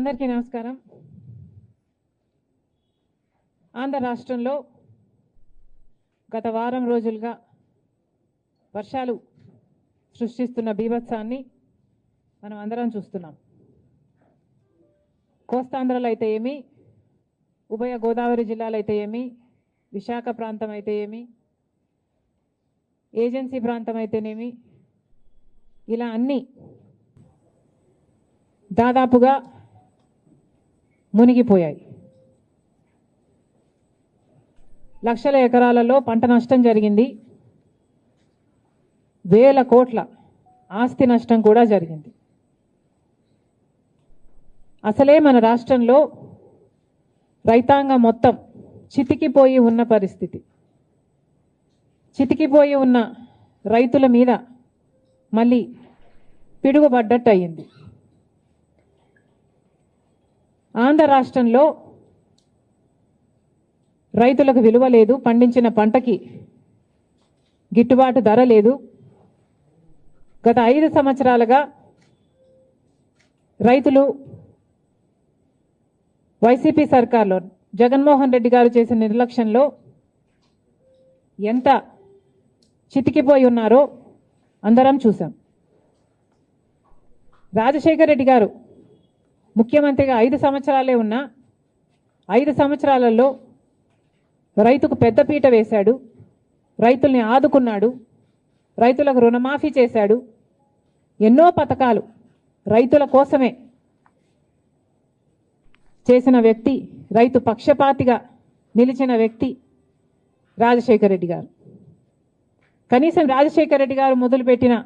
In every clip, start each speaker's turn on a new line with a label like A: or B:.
A: అందరికీ నమస్కారం. ఆంధ్ర రాష్ట్రంలో గత వారం రోజులుగా వర్షాలు సృష్టిస్తున్న బీభత్సాన్ని మనం అందరం చూస్తున్నాం. కోస్తాంధ్రలో అయితే ఏమి, ఉభయ గోదావరి జిల్లాలు అయితే ఏమి, విశాఖ ప్రాంతం అయితే ఏమి, ఏజెన్సీ ప్రాంతం అయితేనేమి, ఇలా అన్నీ దాదాపుగా మునిగిపోయాయి. లక్షల ఎకరాలలో పంట నష్టం జరిగింది. వేల కోట్ల ఆస్తి నష్టం కూడా జరిగింది. అసలే మన రాష్ట్రంలో రైతాంగం మొత్తం చితికిపోయి ఉన్న పరిస్థితి. చితికిపోయి ఉన్న రైతుల మీద మళ్ళీ పిడుగుపడ్డట్టు అయ్యింది. ఆంధ్ర రాష్ట్రంలో రైతులకు విలువ లేదు, పండించిన పంటకి గిట్టుబాటు ధర లేదు. గత 5 సంవత్సరాలుగా రైతులు వైసీపీ సర్కార్లో జగన్మోహన్ రెడ్డి గారు చేసిన నిర్లక్ష్యంలో ఎంత చితికిపోయి ఉన్నారో అందరం చూసాం. రాజశేఖర్ రెడ్డి గారు ముఖ్యమంత్రిగా 5 సంవత్సరాలే ఉన్నా 5 సంవత్సరాలలో రైతుకు పెద్దపీట వేశాడు, రైతుల్ని ఆదుకున్నాడు, రైతులకు రుణమాఫీ చేశాడు. ఎన్నో పథకాలు రైతుల కోసమే చేసిన వ్యక్తి, రైతు పక్షపాతిగా నిలిచిన వ్యక్తి రాజశేఖర్ రెడ్డి గారు. కనీసం రాజశేఖర్ రెడ్డి గారు మొదలుపెట్టిన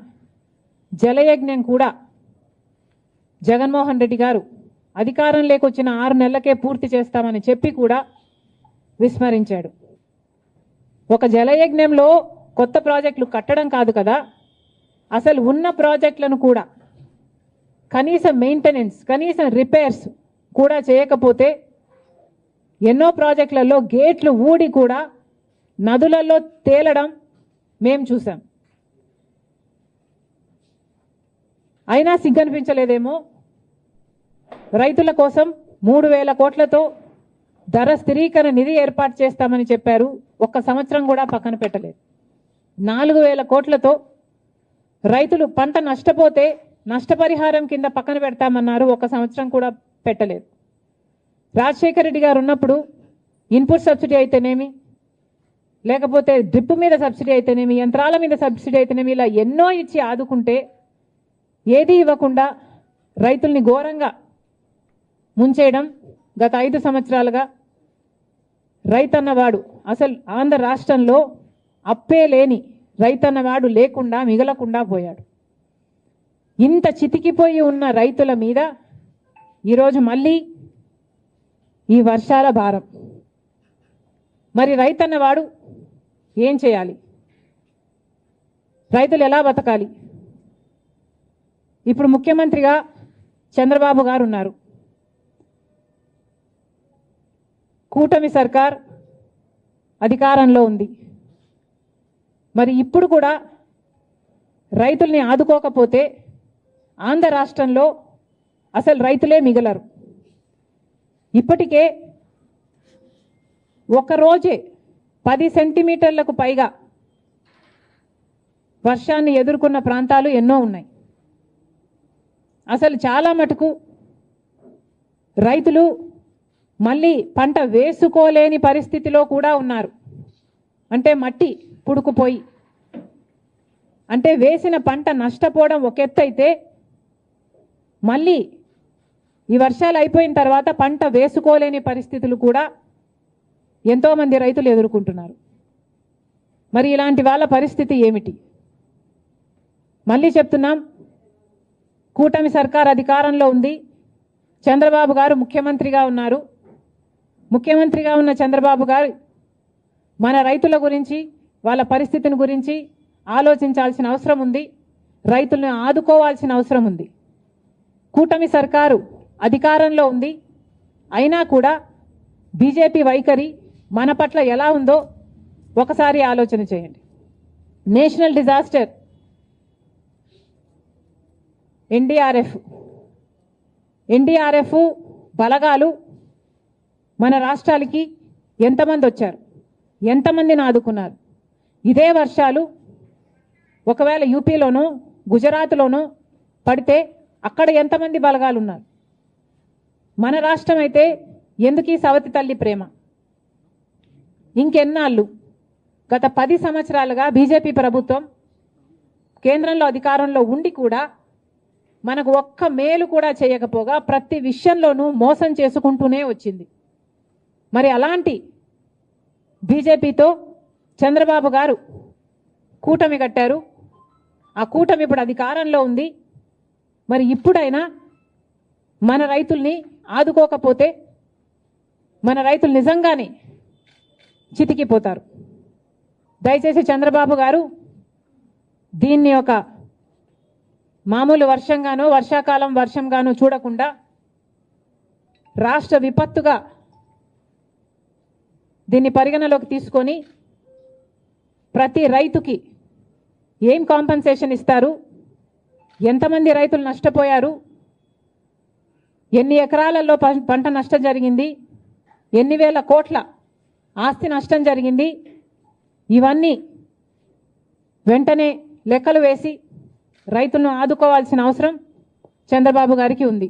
A: జలయజ్ఞం కూడా జగన్మోహన్ రెడ్డి గారు అధికారం లేకొచ్చిన 6 నెలలకే పూర్తి చేస్తామని చెప్పి కూడా విస్మరించాడు. ఒక జలయజ్ఞంలో కొత్త ప్రాజెక్టులు కట్టడం కాదు కదా, అసలు ఉన్న ప్రాజెక్టులను కూడా కనీసం మెయింటెనెన్స్, కనీసం రిపేర్స్ కూడా చేయకపోతే ఎన్నో ప్రాజెక్టులలో గేట్లు ఊడి కూడా నదులలో తేలడం మేం చూసాం. అయినా సిగ్గనిపించలేదేమో. రైతుల కోసం 3,000 కోట్లతో ధర స్థిరీకరణ నిధి ఏర్పాటు చేస్తామని చెప్పారు. 1 సంవత్సరం కూడా పక్కన పెట్టలేదు. 4,000 కోట్లతో రైతులు పంట నష్టపోతే నష్టపరిహారం కింద పక్కన పెడతామన్నారు. 1 సంవత్సరం కూడా పెట్టలేదు. రాజశేఖర రెడ్డి గారు ఉన్నప్పుడు ఇన్పుట్ సబ్సిడీ అయితేనేమి, లేకపోతే డ్రిప్ మీద సబ్సిడీ అయితేనేమి, యంత్రాల మీద సబ్సిడీ అయితేనేమి, ఇలా ఎన్నో ఇచ్చి ఆదుకుంటే ఏది ఇవ్వకుండా రైతుల్ని ఘోరంగా ముంచేయడం గత 5 సంవత్సరాలుగా. రైతన్నవాడు అసలు ఆంధ్ర రాష్ట్రంలో అప్పే లేని రైతన్నవాడు లేకుండా మిగలకుండా పోయాడు. ఇంత చితికిపోయి ఉన్న రైతుల మీద ఈరోజు మళ్ళీ ఈ వర్షాల భారం. మరి రైతన్నవాడు ఏం చేయాలి? రైతులు ఎలా బతకాలి? ఇప్పుడు ముఖ్యమంత్రిగా చంద్రబాబు గారు ఉన్నారు. కూటమి సర్కార్ అధికారంలో ఉంది. మరి ఇప్పుడు కూడా రైతుల్ని ఆదుకోకపోతే ఆంధ్ర రాష్ట్రంలో అసలు రైతులే మిగలరు. ఇప్పటికే ఒకరోజే 10 సెంటీమీటర్లకు పైగా వర్షాన్ని ఎదుర్కొన్న ప్రాంతాలు ఎన్నో ఉన్నాయి. అసలు చాలా మటుకు రైతులు మళ్ళీ పంట వేసుకోలేని పరిస్థితిలో కూడా ఉన్నారు. అంటే మట్టి పుడుకుపోయి, అంటే వేసిన పంట నష్టపోవడం ఒక ఎత్తు అయితే, మళ్ళీ ఈ వర్షాలు అయిపోయిన తర్వాత పంట వేసుకోలేని పరిస్థితులు కూడా ఎంతోమంది రైతులు ఎదుర్కొంటున్నారు. మరి ఇలాంటి వాళ్ళ పరిస్థితి ఏమిటి? మళ్ళీ చెప్తున్నాం, కూటమి సర్కార్ అధికారంలో ఉంది. చంద్రబాబు గారు ముఖ్యమంత్రిగా ఉన్నారు. ముఖ్యమంత్రిగా ఉన్న చంద్రబాబు గారు మన రైతుల గురించి, వాళ్ళ పరిస్థితిని గురించి ఆలోచించాల్సిన అవసరం ఉంది. రైతులను ఆదుకోవాల్సిన అవసరం ఉంది. కూటమి సర్కారు అధికారంలో ఉంది. అయినా కూడా బీజేపీ వైఖరి మన పట్ల ఎలా ఉందో ఒకసారి ఆలోచన చేయండి. నేషనల్ డిజాస్టర్ ఎన్డీఆర్ఎఫ్ బలగాలు మన రాష్ట్రాలకి ఎంతమంది వచ్చారు, ఎంతమందిని ఆదుకున్నారు? ఇదే వర్షాలు ఒకవేళ యూపీలోనో గుజరాత్లోనో పడితే అక్కడ ఎంతమంది బలగాలు ఉన్నారు? మన రాష్ట్రం అయితే ఎందుకు ఈ సవతి తల్లి ప్రేమ? ఇంకెన్నాళ్ళు? గత 10 సంవత్సరాలుగా బీజేపీ ప్రభుత్వం కేంద్రంలో అధికారంలో ఉండి కూడా మనకు ఒక్క మేలు కూడా చేయకపోగా ప్రతి విషయంలోనూ మోసం చేసుకుంటూనే వచ్చింది. మరి అలాంటి బీజేపీతో చంద్రబాబు గారు కూటమి కట్టారు. ఆ కూటమి ఇప్పుడు అధికారంలో ఉంది. మరి ఇప్పుడైనా మన రైతుల్ని ఆదుకోకపోతే మన రైతులు నిజంగానే చితికిపోతారు. దయచేసి చంద్రబాబు గారు దీన్ని ఒక మామూలు వర్షంగానో వర్షాకాలం వర్షంగానో చూడకుండా రాష్ట్ర విపత్తుగా దీన్ని పరిగణలోకి తీసుకొని ప్రతి రైతుకి ఏం కాంపెన్సేషన్ ఇస్తారు, ఎంతమంది రైతులు నష్టపోయారు, ఎన్ని ఎకరాలలో పంట నష్టం జరిగింది, ఎన్ని వేల కోట్ల ఆస్తి నష్టం జరిగింది, ఇవన్నీ వెంటనే లెక్కలు వేసి రైతులను ఆదుకోవాల్సిన అవసరం చంద్రబాబు గారికి ఉంది.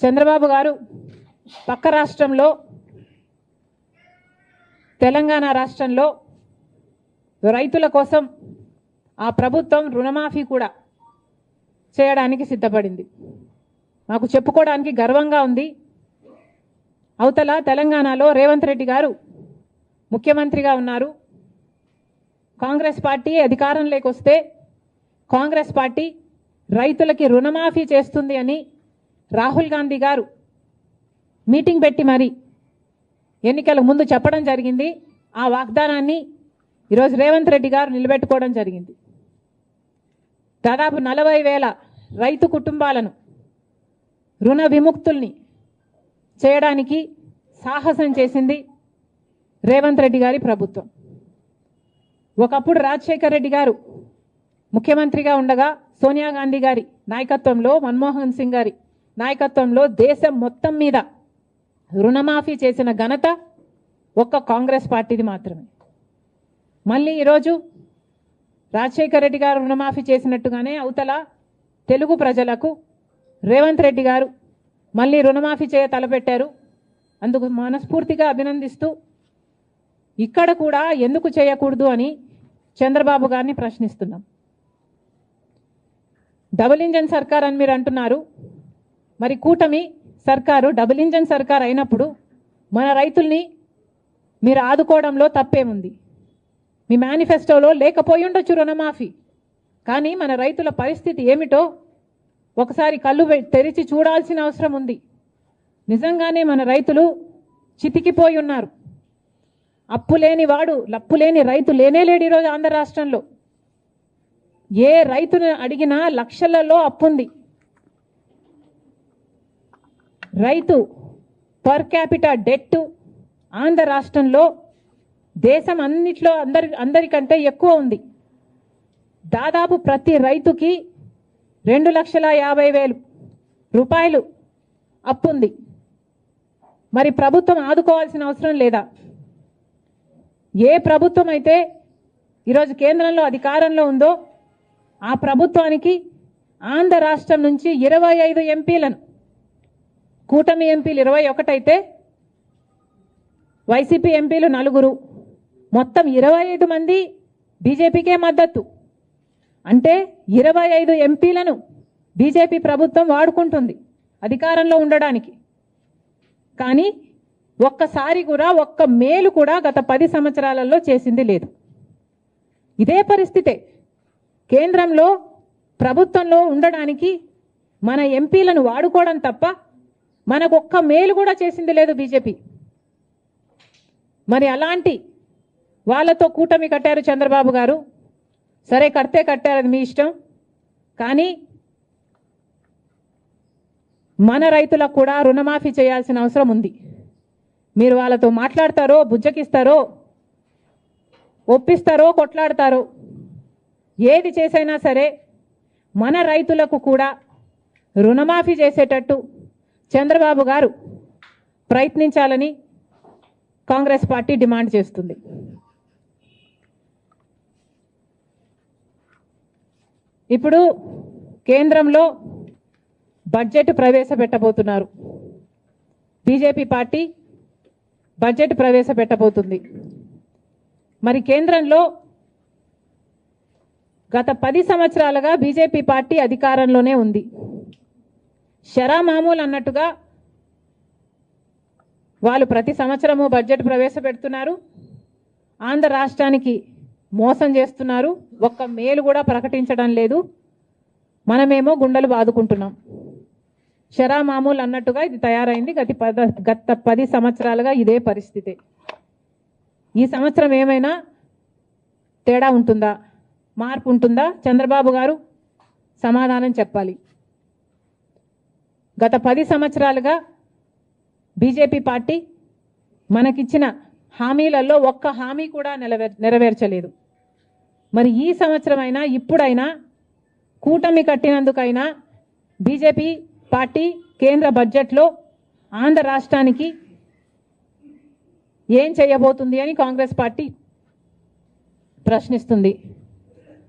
A: చంద్రబాబు గారు పక్క రాష్ట్రంలో తెలంగాణ రాష్ట్రంలో రైతుల కోసం ఆ ప్రభుత్వం రుణమాఫీ కూడా చేయడానికి సిద్ధపడింది. మాకు చెప్పుకోవడానికి గర్వంగా ఉంది. అవతల తెలంగాణలో రేవంత్ రెడ్డి గారు ముఖ్యమంత్రిగా ఉన్నారు. కాంగ్రెస్ పార్టీ అధికారంలోకి వస్తే కాంగ్రెస్ పార్టీ రైతులకి రుణమాఫీ చేస్తుంది అని రాహుల్ గాంధీ గారు మీటింగ్ పెట్టి మరి ఎన్నికల ముందు చెప్పడం జరిగింది. ఆ వాగ్దానాన్ని ఈరోజు రేవంత్ రెడ్డి గారు నిలబెట్టుకోవడం జరిగింది. దాదాపు 40,000 రైతు కుటుంబాలను రుణ విముక్తుల్ని చేయడానికి సాహసం చేసింది రేవంత్ రెడ్డి గారి ప్రభుత్వం. ఒకప్పుడు రాజశేఖర్ రెడ్డి గారు ముఖ్యమంత్రిగా ఉండగా సోనియా గాంధీ గారి నాయకత్వంలో, మన్మోహన్ సింగ్ గారి నాయకత్వంలో దేశం మొత్తం మీద రుణమాఫీ చేసిన ఘనత ఒక్క కాంగ్రెస్ పార్టీది మాత్రమే. మళ్ళీ ఈరోజు రాజశేఖర్ రెడ్డి గారు రుణమాఫీ చేసినట్టుగానే అవతల తెలుగు ప్రజలకు రేవంత్ రెడ్డి గారు మళ్ళీ రుణమాఫీ చేయ తలపెట్టారు. అందుకు మనస్ఫూర్తిగా అభినందిస్తూ ఇక్కడ కూడా ఎందుకు చేయకూడదు అని చంద్రబాబు గారిని ప్రశ్నిస్తున్నాం. డబుల్ ఇంజన్ సర్కార్ అని మీరు అంటున్నారు. మరి కూటమి సర్కారు డబుల్ ఇంజన్ సర్కార్ అయినప్పుడు మన రైతుల్ని మీరు ఆదుకోవడంలో తప్పేముంది? మీ మేనిఫెస్టోలో లేకపోయి ఉండొచ్చు రుణమాఫీ, కానీ మన రైతుల పరిస్థితి ఏమిటో ఒకసారి కళ్ళు తెరిచి చూడాల్సిన అవసరం ఉంది. నిజంగానే మన రైతులు చితికిపోయి ఉన్నారు. అప్పులేని వాడు లప్పులేని రైతు లేనేలేడు ఈరోజు ఆంధ్ర రాష్ట్రంలో. ఏ రైతును అడిగినా లక్షలలో అప్పుంది. రైతు పర్ క్యాపిటా డెట్ ఆంధ్ర రాష్ట్రంలో దేశం అన్నిట్లో అందరికంటే ఎక్కువ ఉంది. దాదాపు ప్రతి రైతుకి 2,50,000 రూపాయలు అప్పుంది. మరి ప్రభుత్వం ఆదుకోవాల్సిన అవసరం లేదా? ఏ ప్రభుత్వం అయితే ఈరోజు కేంద్రంలో అధికారంలో ఉందో ఆ ప్రభుత్వానికి ఆంధ్ర రాష్ట్రం నుంచి 25 ఎంపీలను, కూటమి ఎంపీలు 21 అయితే వైసీపీ ఎంపీలు 4, మొత్తం 25 మంది బీజేపీకే మద్దతు. అంటే 25 ఎంపీలను బీజేపీ ప్రభుత్వం వాడుకుంటుంది అధికారంలో ఉండడానికి. కానీ ఒక్కసారి కూడా ఒక్క మేలు కూడా గత 10 సంవత్సరాలలో చేసింది లేదు. ఇదే పరిస్థితే కేంద్రంలో ప్రభుత్వంలో ఉండడానికి మన ఎంపీలను వాడుకోవడం తప్ప మనకు ఒక్క మేలు కూడా చేసింది లేదు బీజేపీ. మరి అలాంటి వాళ్ళతో కూటమి కట్టారు చంద్రబాబు గారు. సరే, కడితే కట్టారు, అది మీ ఇష్టం. కానీ మన రైతులకు కూడా రుణమాఫీ చేయాల్సిన అవసరం ఉంది. మీరు వాళ్ళతో మాట్లాడతారో, బుజ్జకిస్తారో, ఒప్పిస్తారో, కొట్లాడతారో, ఏది చేసైనా సరే మన రైతులకు కూడా రుణమాఫీ చేసేటట్టు చంద్రబాబు గారు ప్రయత్నించాలని కాంగ్రెస్ పార్టీ డిమాండ్ చేస్తుంది. ఇప్పుడు కేంద్రంలో బడ్జెట్ ప్రవేశపెట్టబోతున్నారు. బీజేపీ పార్టీ బడ్జెట్ ప్రవేశపెట్టబోతుంది. మరి కేంద్రంలో గత 10 సంవత్సరాలుగా బీజేపీ పార్టీ అధికారంలోనే ఉంది. షరా మామూలు అన్నట్టుగా వాళ్ళు ప్రతి సంవత్సరము బడ్జెట్ ప్రవేశపెడుతున్నారు. ఆంధ్ర రాష్ట్రానికి మోసం చేస్తున్నారు. ఒక్క మేలు కూడా ప్రకటించడం లేదు. మనమేమో గుండెలు బాదుకుంటున్నాం. షరా మామూలు అన్నట్టుగా ఇది తయారైంది. గత 10 సంవత్సరాలుగా ఇదే పరిస్థితి. ఈ సంవత్సరం ఏమైనా తేడా ఉంటుందా, మార్పు ఉంటుందా? చంద్రబాబు గారు సమాధానం చెప్పాలి. గత 10 సంవత్సరాలుగా బీజేపీ పార్టీ మనకిచ్చిన హామీలలో ఒక్క హామీ కూడా నెరవేర్చలేదు. మరి ఈ సంవత్సరమైనా ఇప్పుడైనా కూటమి కట్టినందుకైనా బీజేపీ పార్టీ కేంద్ర బడ్జెట్లో ఆంధ్ర రాష్ట్రానికి ఏం చేయబోతుంది అని కాంగ్రెస్ పార్టీ ప్రశ్నిస్తుంది.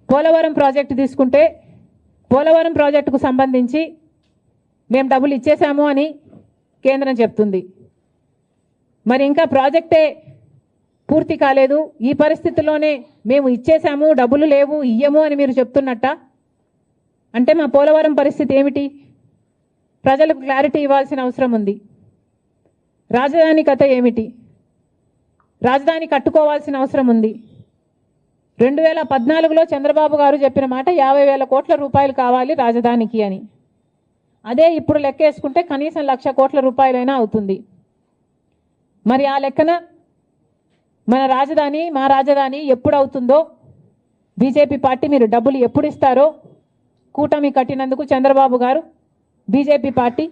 A: పోలవరం ప్రాజెక్టు తీసుకుంటే పోలవరం ప్రాజెక్టుకు సంబంధించి మేము డబ్బులు ఇచ్చేసాము అని కేంద్రం చెప్తుంది. మరి ఇంకా ప్రాజెక్టే పూర్తి కాలేదు. ఈ పరిస్థితుల్లోనే మేము ఇచ్చేసాము, డబ్బులు లేవు, ఇయ్యము అని మీరు చెప్తున్నట్ట. అంటే మా పోలవరం పరిస్థితి ఏమిటి? ప్రజలకు క్లారిటీ ఇవ్వాల్సిన అవసరం ఉంది. రాజధాని కథ ఏమిటి? రాజధాని కట్టుకోవాల్సిన అవసరం ఉంది. 2014లో చంద్రబాబు గారు చెప్పిన మాట 50,000 కోట్ల రూపాయలు కావాలి రాజధానికి అని. అదే ఇప్పుడు లెక్కేసుకుంటే కనీసం 1,00,000 కోట్ల రూపాయలైనా అవుతుంది. మరి ఆ లెక్కన మా రాజధాని ఎప్పుడు అవుతుందో, బీజేపీ పార్టీ మీరు డబ్బులు ఎప్పుడు ఇస్తారో కూటమి కట్టినందుకు చంద్రబాబు గారు బీజేపీ పార్టీ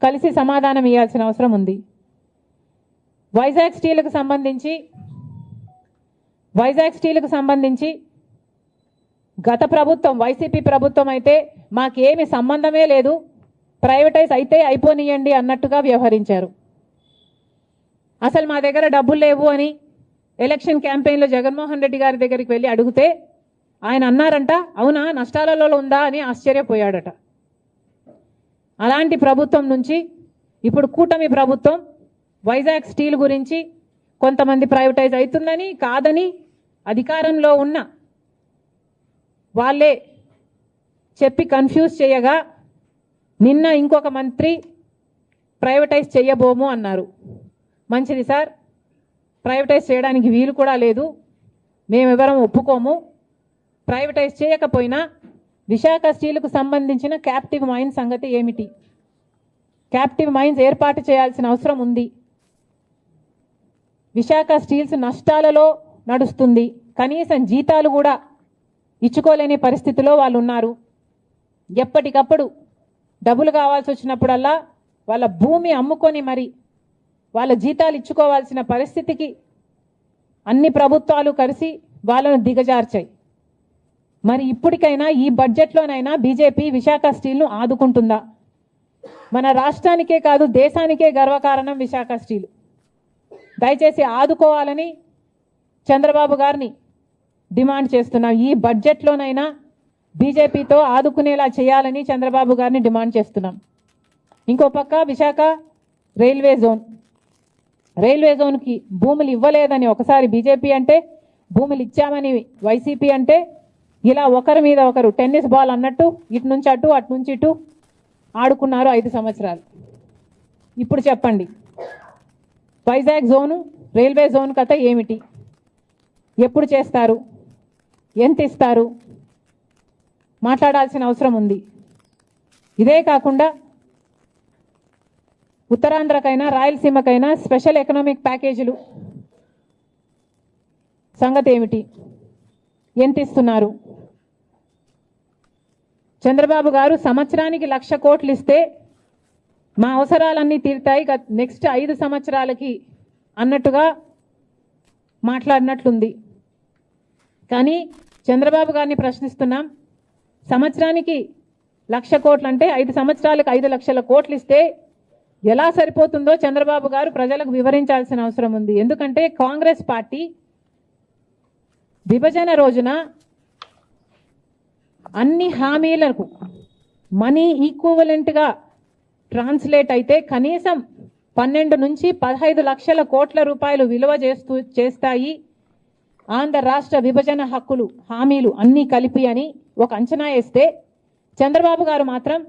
A: కలిసి సమాధానం ఇవ్వాల్సిన అవసరం ఉంది. వైజాగ్ స్టీల్కు సంబంధించి గత ప్రభుత్వం వైసీపీ ప్రభుత్వం అయితే మాకేమి సంబంధమే లేదు, ప్రైవేటైజ్ అయితే అయిపోనియండి అన్నట్టుగా వ్యవహరించారు. అసలు మా దగ్గర డబ్బులు లేవు అని ఎలక్షన్ క్యాంపెయిన్లో జగన్మోహన్ రెడ్డి గారి దగ్గరికి వెళ్ళి అడిగితే ఆయన అన్నారంట, అవునా నష్టాలలో ఉందా అని ఆశ్చర్యపోయాడట. అలాంటి ప్రభుత్వం నుంచి ఇప్పుడు కూటమి ప్రభుత్వం వైజాగ్ స్టీల్ గురించి కొంతమంది ప్రైవేటైజ్ అవుతుందని కాదని అధికారంలో ఉన్న వాళ్ళే చెప్పి కన్ఫ్యూజ్ చేయగా నిన్న ఇంకొక మంత్రి ప్రైవేటైజ్ చేయబోము అన్నారు. మంచిది సార్, ప్రైవేటైజ్ చేయడానికి వీలు కూడా లేదు, మేమెవరం ఒప్పుకోము. ప్రైవేటైజ్ చేయకపోయినా విశాఖ స్టీల్కు సంబంధించిన క్యాప్టివ్ మైన్స్ సంగతి ఏమిటి? క్యాప్టివ్ మైన్స్ ఏర్పాటు చేయాల్సిన అవసరం ఉంది. విశాఖ స్టీల్స్ నష్టాలలో నడుస్తుంది. కనీసం జీతాలు కూడా ఇచ్చుకోలేని పరిస్థితిలో వాళ్ళు ఉన్నారు. ఎప్పటికప్పుడు డబ్బులు కావాల్సి వచ్చినప్పుడల్లా వాళ్ళ భూమి అమ్ముకొని మరి వాళ్ళ జీతాలు ఇచ్చుకోవాల్సిన పరిస్థితికి అన్ని ప్రభుత్వాలు కలిసి వాళ్ళను దిగజార్చాయి. మరి ఇప్పటికైనా ఈ బడ్జెట్లోనైనా బీజేపీ విశాఖ స్టీల్ను ఆదుకుంటుందా? మన రాష్ట్రానికే కాదు దేశానికే గర్వకారణం విశాఖ స్టీల్. దయచేసి ఆదుకోవాలని చంద్రబాబు గారిని డిమాండ్ చేస్తున్నాం. ఈ బడ్జెట్లోనైనా బీజేపీతో ఆదుకునేలా చేయాలని చంద్రబాబు గారిని డిమాండ్ చేస్తున్నాం. ఇంకో పక్క విశాఖ రైల్వే జోన్కి భూములు ఇవ్వలేదని ఒకసారి బీజేపీ అంటే, భూములు ఇచ్చామని వైసీపీ అంటే, ఇలా ఒకరి మీద ఒకరు టెన్నిస్ బాల్ అన్నట్టు ఇటు నుంచి అటు అటు నుంచి ఇటు ఆడుకున్నారు 5 సంవత్సరాలు. ఇప్పుడు చెప్పండి, వైజాగ్ జోను రైల్వే జోన్ కథ ఏమిటి? ఎప్పుడు చేస్తారు? ఎంత ఇస్తారు? మాట్లాడాల్సిన అవసరం ఉంది. ఇదే కాకుండా ఉత్తరాంధ్రకైనా రాయలసీమకైనా స్పెషల్ ఎకనామిక్ ప్యాకేజీలు సంగతి ఏమిటి? ఎంత ఇస్తున్నారు? చంద్రబాబు గారు సంవత్సరానికి 1,00,000 కోట్లు ఇస్తే మా అవసరాలన్నీ తీరుతాయి నెక్స్ట్ 5 సంవత్సరాలకి అన్నట్టుగా మాట్లాడినట్లుంది. కానీ చంద్రబాబు గారిని ప్రశ్నిస్తున్నాం, సంవత్సరానికి 1,00,000 కోట్లు అంటే 5 సంవత్సరాలకు 5 లక్షల కోట్లు ఇస్తే ఎలా సరిపోతుందో చంద్రబాబు గారు ప్రజలకు వివరించాల్సిన అవసరం ఉంది. ఎందుకంటే కాంగ్రెస్ పార్టీ విభజన రోజున అన్ని హామీలకు మనీ ఈక్వివలెంట్గా ట్రాన్స్లేట్ అయితే కనీసం 12 నుంచి 15 లక్షల కోట్ల రూపాయలు విలువ చేస్తాయి ఆంధ్ర రాష్ట్ర విభజన హక్కులు హామీలు అన్నీ కలిపి అని ఒక అంచనా వేస్తే చంద్రబాబు గారు మాత్రం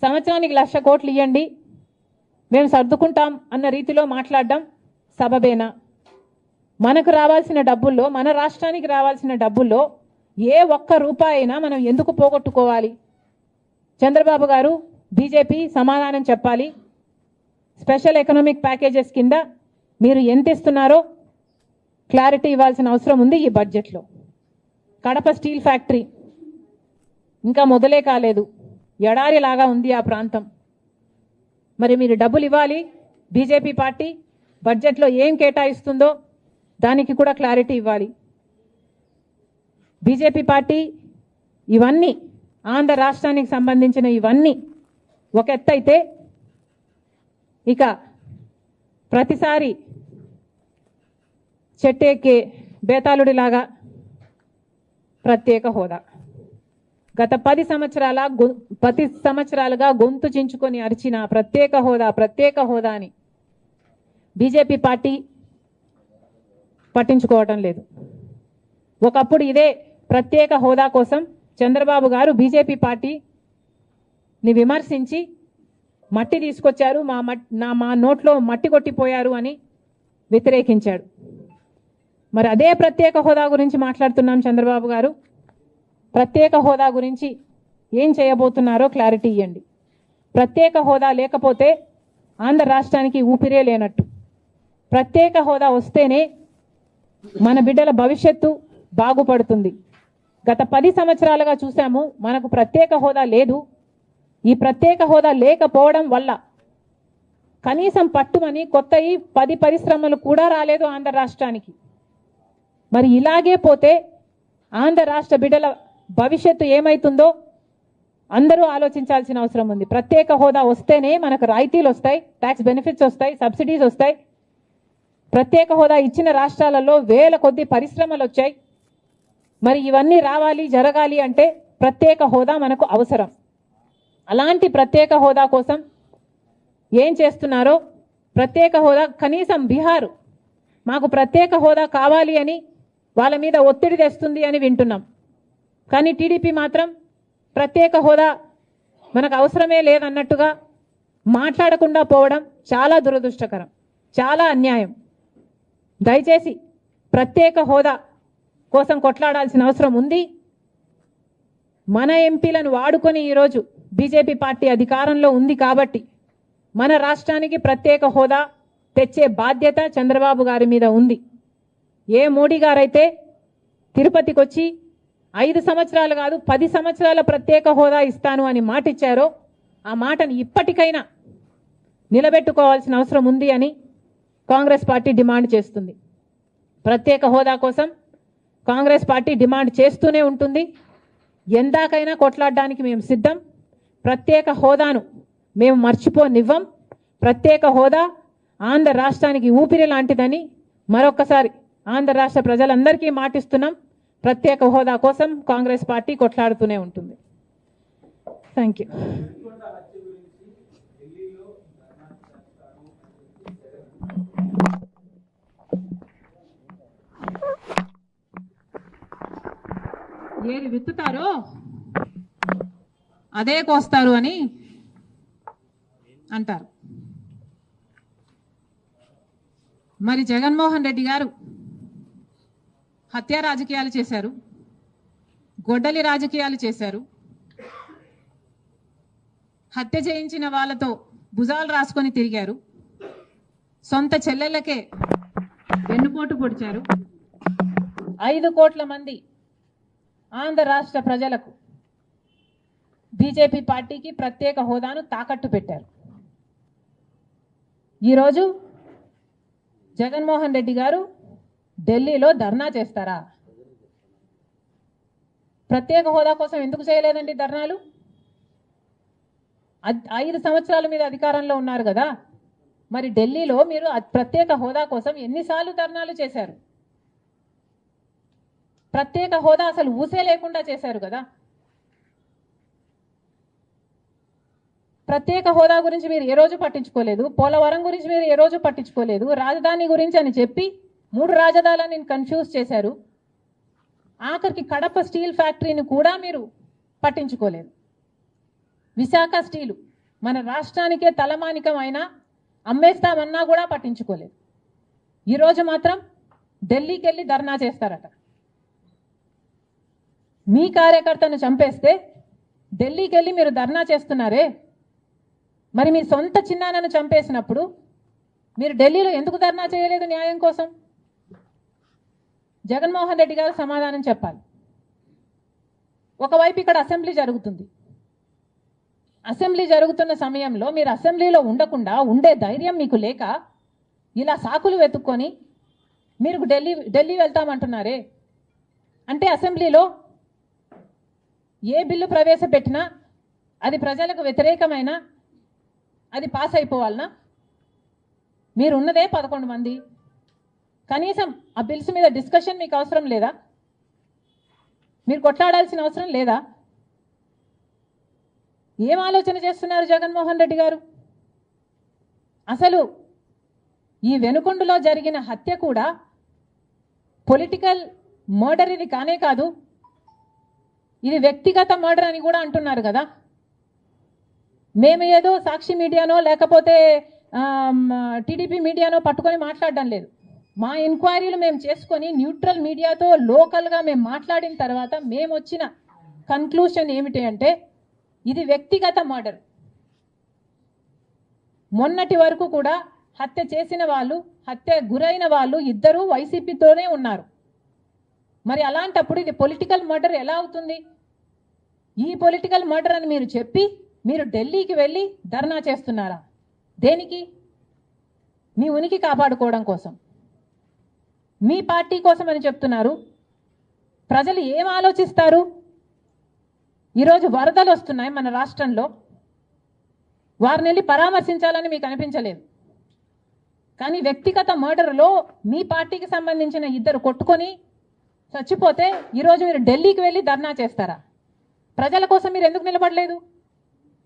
A: సంవత్సరానికి 1,00,000 కోట్లు ఇవ్వండి మేము సర్దుకుంటాం అన్న రీతిలో మాట్లాడడం సబబేనా? మనకు రావాల్సిన డబ్బుల్లో, మన రాష్ట్రానికి రావాల్సిన డబ్బుల్లో ఏ ఒక్క రూపాయి అయినా మనం ఎందుకు పోగొట్టుకోవాలి? చంద్రబాబు గారు, బీజేపీ సమాధానం చెప్పాలి. స్పెషల్ ఎకనామిక్ ప్యాకేజెస్ కింద మీరు ఎంత ఇస్తున్నారో క్లారిటీ ఇవ్వాల్సిన అవసరం ఉంది ఈ బడ్జెట్లో. కడప స్టీల్ ఫ్యాక్టరీ ఇంకా మొదలే కాలేదు, ఎడారిలాగా ఉంది ఆ ప్రాంతం. మరి మీరు డబ్బులు ఇవ్వాలి. బీజేపీ పార్టీ బడ్జెట్లో ఏం కేటాయిస్తుందో దానికి కూడా క్లారిటీ ఇవ్వాలి. బీజేపీ పార్టీ ఇవన్నీ ఆంధ్ర రాష్ట్రానికి సంబంధించిన ఇవన్నీ ఒక ఎత్తు అయితే, ఇక ప్రతిసారి చెట్టెక్కే బేతాళుడిలాగా ప్రత్యేక హోదా గత 10 సంవత్సరాలుగా గొంతు చించుకొని అరిచిన ప్రత్యేక హోదా అని బీజేపీ పార్టీ పట్టించుకోవటం లేదు. ఒకప్పుడు ఇదే ప్రత్యేక హోదా కోసం చంద్రబాబు గారు బీజేపీ పార్టీని విమర్శించి మట్టి తీసుకొచ్చారు, మా నోట్లో మట్టి కొట్టిపోయారు అని వ్యతిరేకించాడు. మరి అదే ప్రత్యేక హోదా గురించి మాట్లాడుతున్నాం. చంద్రబాబు గారు ప్రత్యేక హోదా గురించి ఏం చేయబోతున్నారో క్లారిటీ ఇవ్వండి. ప్రత్యేక హోదా లేకపోతే ఆంధ్ర రాష్ట్రానికి ఊపిరే లేనట్టు. ప్రత్యేక హోదా వస్తేనే మన బిడ్డల భవిష్యత్తు బాగుపడుతుంది. గత 10 సంవత్సరాలుగా చూసాము, మనకు ప్రత్యేక హోదా లేదు. ఈ ప్రత్యేక హోదా లేకపోవడం వల్ల కనీసం పట్టుమని కొత్తవి 10 పరిశ్రమలు కూడా రాలేదు ఆంధ్ర రాష్ట్రానికి. మరి ఇలాగే పోతే ఆంధ్ర రాష్ట్ర బిడ్డల భవిష్యత్తు ఏమైతుందో అందరూ ఆలోచించాల్సిన అవసరం ఉంది. ప్రత్యేక హోదా వస్తేనే మనకు రాయితీలు వస్తాయి, ట్యాక్స్ బెనిఫిట్స్ వస్తాయి, సబ్సిడీస్ వస్తాయి. ప్రత్యేక హోదా ఇచ్చిన రాష్ట్రాలలో వేల కొద్ది పరిశ్రమలు వచ్చాయి. మరి ఇవన్నీ రావాలి, జరగాలి అంటే ప్రత్యేక హోదా మనకు అవసరం. అలాంటి ప్రత్యేక హోదా కోసం ఏం చేస్తున్నారో, ప్రత్యేక హోదా కనీసం బీహార్ మాకు ప్రత్యేక హోదా కావాలి అని వాళ్ళ మీద ఒత్తిడి తెస్తుంది అని వింటున్నాం. కానీ టీడీపీ మాత్రం ప్రత్యేక హోదా మనకు అవసరమే లేదన్నట్టుగా మాట్లాడకుండా పోవడం చాలా దురదృష్టకరం, చాలా అన్యాయం. దయచేసి ప్రత్యేక హోదా కోసం కొట్లాడాల్సిన అవసరం ఉంది. మన ఎంపీలను వాడుకొని ఈరోజు బీజేపీ పార్టీ అధికారంలో ఉంది కాబట్టి మన రాష్ట్రానికి ప్రత్యేక హోదా తెచ్చే బాధ్యత చంద్రబాబు గారి మీద ఉంది. ఏ మోడీ గారైతే తిరుపతికి వచ్చి 5 సంవత్సరాలు కాదు 10 సంవత్సరాల ప్రత్యేక హోదా ఇస్తాను అని మాట ఇచ్చారో ఆ మాటను ఇప్పటికైనా నిలబెట్టుకోవాల్సిన అవసరం ఉంది అని కాంగ్రెస్ పార్టీ డిమాండ్ చేస్తుంది. ప్రత్యేక హోదా కోసం కాంగ్రెస్ పార్టీ డిమాండ్ చేస్తూనే ఉంటుంది. ఎందాకైనా కొట్లాడడానికి మేము సిద్ధం. ప్రత్యేక హోదాను మేము మర్చిపోనివ్వం. ప్రత్యేక హోదా ఆంధ్ర రాష్ట్రానికి ఊపిరి లాంటిదని మరొకసారి ఆంధ్ర రాష్ట్ర ప్రజలందరికీ మాటిస్తున్నాం. ప్రత్యేక హోదా కోసం కాంగ్రెస్ పార్టీ కొట్లాడుతూనే ఉంటుంది. Thank you. ఏది విత్తుతారో అదే కోస్తారు అని అంటారు. మరి జగన్మోహన్ రెడ్డి గారు హత్య రాజకీయాలు చేశారు, గొడ్డలి రాజకీయాలు చేశారు. హత్య చేయించిన వాళ్ళతో భుజాలు రాసుకొని తిరిగారు. సొంత చెల్లెళ్ళకే వెన్నుపోటు పొడిచారు. 5 కోట్ల మంది ఆంధ్ర రాష్ట్ర ప్రజలకు బీజేపీ పార్టీకి ప్రత్యేక హోదాను తాకట్టు పెట్టారు. ఈరోజు జగన్మోహన్ రెడ్డి గారు ఢిల్లీలో ధర్నా చేస్తారా? ప్రత్యేక హోదా కోసం ఎందుకు చేయలేదండి ధర్నాలు? 5 సంవత్సరాల మీద అధికారంలో ఉన్నారు కదా, మరి ఢిల్లీలో మీరు ప్రత్యేక హోదా కోసం ఎన్నిసార్లు ధర్నాలు చేశారు? ప్రత్యేక హోదా అసలు ఊసే లేకుండా చేశారు కదా. ప్రత్యేక హోదా గురించి మీరు ఏ రోజు పట్టించుకోలేదు, పోలవరం గురించి మీరు ఏ రోజు పట్టించుకోలేదు, రాజధాని గురించి అని చెప్పి 3 రాజధానులను కన్ఫ్యూజ్ చేశారు. ఆఖరికి కడప స్టీల్ ఫ్యాక్టరీని కూడా మీరు పట్టించుకోలేదు. విశాఖ స్టీలు మన రాష్ట్రానికే తలమానికం అయినా అమ్మేస్తామన్నా కూడా పట్టించుకోలేదు. ఈరోజు మాత్రం ఢిల్లీకి వెళ్ళి ధర్నా చేస్తారట. మీ కార్యకర్తను చంపేస్తే ఢిల్లీకి వెళ్ళి మీరు ధర్నా చేస్తున్నారే, మరి మీ సొంత చిన్నాన్నను చంపేసినప్పుడు మీరు ఢిల్లీలో ఎందుకు ధర్నా చేయలేదు న్యాయం కోసం? జగన్మోహన్ రెడ్డి గారు సమాధానం చెప్పాలి. ఒకవైపు ఇక్కడ అసెంబ్లీ జరుగుతుంది. అసెంబ్లీ జరుగుతున్న సమయంలో మీరు అసెంబ్లీలో ఉండకుండా ఉండే ధైర్యం మీకు లేక ఇలా సాకులు వెతుక్కొని మీరు ఢిల్లీ వెళ్తామంటున్నారే, అంటే అసెంబ్లీలో ఏ బిల్లు ప్రవేశపెట్టినా అది ప్రజలకు వ్యతిరేకమైన అది పాస్ అయిపోవాలనా? మీరున్నదే 11 మంది, కనీసం ఆ బిల్స్ మీద డిస్కషన్ మీకు అవసరం లేదా? మీరు కొట్లాడాల్సిన అవసరం లేదా? ఏం ఆలోచన చేస్తున్నారు జగన్మోహన్ రెడ్డి గారు? అసలు ఈ వెనుకొండలో జరిగిన హత్య కూడా పొలిటికల్ మర్డర్ ఇది కానే కాదు, ఇది వ్యక్తిగత మర్డర్ అని కూడా అంటున్నారు కదా. మేము ఏదో సాక్షి మీడియానో లేకపోతే టీడీపీ మీడియానో పట్టుకొని మాట్లాడడం లేదు. మా ఎంక్వైరీలు మేము చేసుకొని న్యూట్రల్ మీడియాతో లోకల్గా మేము మాట్లాడిన తర్వాత మేము వచ్చిన కన్క్లూషన్ ఏమిటి అంటే ఇది వ్యక్తిగత మర్డర్. మొన్నటి వరకు కూడా హత్య చేసిన వాళ్ళు, హత్య గురైన వాళ్ళు ఇద్దరూ వైసీపీతోనే ఉన్నారు. మరి అలాంటప్పుడు ఇది పొలిటికల్ మర్డర్ ఎలా అవుతుంది? ఈ పొలిటికల్ మర్డర్ అని మీరు చెప్పి మీరు ఢిల్లీకి వెళ్ళి ధర్నా చేస్తున్నారా? దేనికి? మీ ఉనికి కాపాడుకోవడం కోసం, మీ పార్టీ కోసం అని చెప్తున్నారు. ప్రజలు ఏం ఆలోచిస్తారు? ఈరోజు వరదలు వస్తున్నాయి మన రాష్ట్రంలో, వారిని వెళ్ళి పరామర్శించాలని మీకు అనిపించలేదు. కానీ వ్యక్తిగత మర్డర్లో మీ పార్టీకి సంబంధించిన ఇద్దరు కొట్టుకొని చచ్చిపోతే ఈరోజు మీరు ఢిల్లీకి వెళ్ళి ధర్నా చేస్తారా? ప్రజల కోసం మీరు ఎందుకు నిలబడలేదు?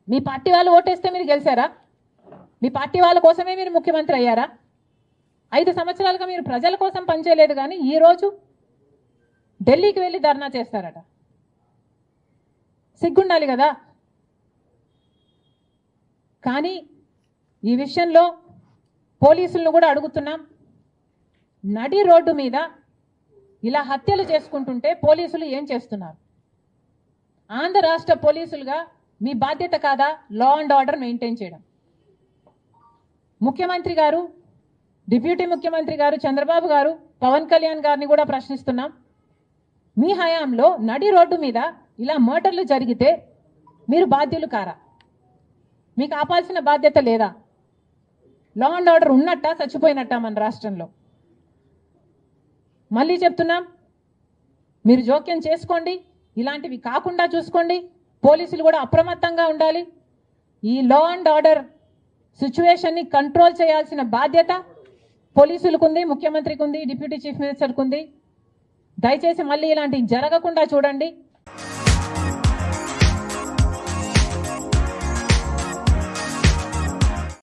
A: మీ పార్టీ వాళ్ళు ఓటేస్తే మీరు గెలిచారా? మీ పార్టీ వాళ్ళ కోసమే మీరు ముఖ్యమంత్రి అయ్యారా? 5 సంవత్సరాలుగా మీరు ప్రజల కోసం పనిచేయలేదు, కానీ ఈరోజు ఢిల్లీకి వెళ్ళి ధర్నా చేస్తారట. సిగ్గుండాలి కదా. కానీ ఈ విషయంలో పోలీసులను కూడా అడుగుతున్నాం. నడి రోడ్డు మీద ఇలా హత్యలు చేసుకుంటుంటే పోలీసులు ఏం చేస్తున్నారు? ఆంధ్ర రాష్ట్ర పోలీసులుగా మీ బాధ్యత కాదా లా అండ్ ఆర్డర్ మెయింటైన్ చేయడం? ముఖ్యమంత్రి గారు, డిప్యూటీ ముఖ్యమంత్రి గారు చంద్రబాబు గారు, పవన్ కళ్యాణ్ గారిని కూడా ప్రశ్నిస్తున్నాం. మీ హయాంలో నడి రోడ్డు మీద ఇలా మర్డర్లు జరిగితే మీరు బాధ్యులు కారా? మీకు ఆపాల్సిన బాధ్యత లేదా? లా అండ్ ఆర్డర్ ఉన్నట్ట చచ్చిపోయినట్ట మన రాష్ట్రంలో? మళ్ళీ చెప్తున్నాం, మీరు జోక్యం చేసుకోండి, ఇలాంటివి కాకుండా చూసుకోండి. పోలీసులు కూడా అప్రమత్తంగా ఉండాలి. ఈ లా అండ్ ఆర్డర్ సిచ్యువేషన్ని కంట్రోల్ చేయాల్సిన బాధ్యత పోలీసులకు ఉంది, ముఖ్యమంత్రికి ఉంది, డిప్యూటీ చీఫ్ మినిస్టర్కి ఉంది. దయచేసి మళ్ళీ ఇలాంటివి జరగకుండా చూడండి.